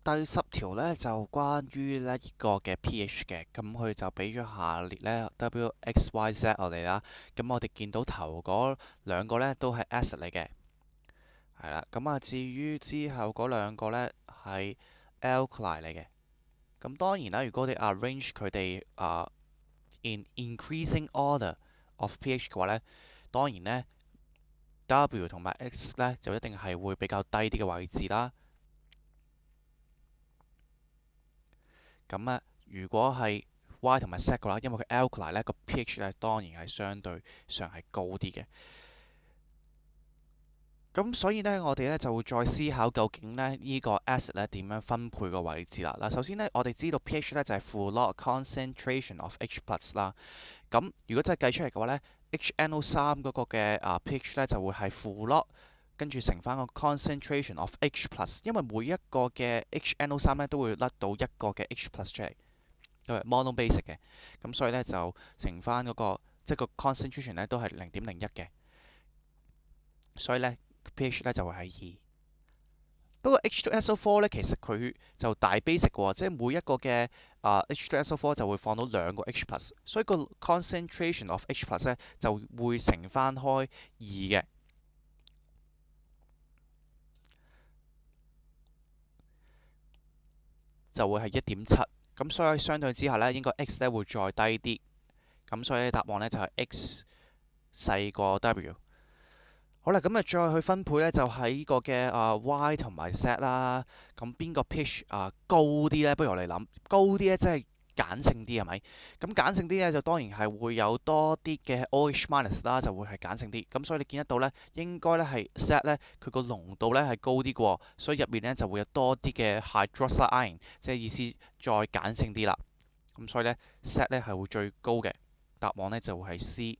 第10條呢就關於呢個嘅 pH 嘅，咁佢就俾咗下列呢 W、X、Y、Z 我哋啦。咁我哋見到頭嗰兩個呢都係 acid 嚟嘅，係啦。咁啊，至於之後嗰兩個呢係 alkali 嚟嘅。咁當然啦，如果你 arrange 佢哋in increasing order of pH 嘅話呢，當然呢 W 同埋 X 呢就一定係會比較低啲嘅位置啦。咁啊，如果係 Y 同埋 Z 嘅話，因為佢 alkali 咧個 pH 咧當然係相對上係高啲嘅。咁所以呢，我哋呢就會再思考究竟呢個 acid 咧點樣分配個位置啦。嗱，首先呢，我哋知道 pH 呢就係 full log concentration of H plus 啦。咁如果真係計出嚟嘅話呢 HNO3嗰個嘅pH 呢就會係 full log，跟住乘翻個 concentration of H plus，因為每一個嘅 HNO3呢都會甩到一個嘅 H plus 出嚟。都係 monobasic 嘅，咁所以呢，就乘翻嗰個即係個 concentration 呢都係0.01嘅，所以呢 pH 呢就會係2。不過 H2SO4 呢，其實佢就大 basic 喎，即係每一個嘅H2SO4 就會放到兩個 H plus，所以個 concentration of H plus 呢就會乘翻開2嘅，就會係1.7。咁所以相對之下呢，應該 X 呢會再低啲。咁所以答案呢就係 X 細過 W。好啦，咁啊再去分配呢，就喺呢個嘅Y 同埋 Z 啦。咁邊個 pH 高啲呢？不如我哋諗高啲呢，即係鹼性啲係咪？咁鹼性啲呢，就當然係會有多啲嘅 OH minus 啦，就會係鹼性啲。咁所以你見得到呢，應該呢係 Z 呢，佢個濃度呢係高啲嘅喎，所以入面呢就會有多啲嘅 hydroxide ion，即係意思再鹼性啲啦。咁所以呢 Z 呢係會最高嘅，答案呢就會係 C。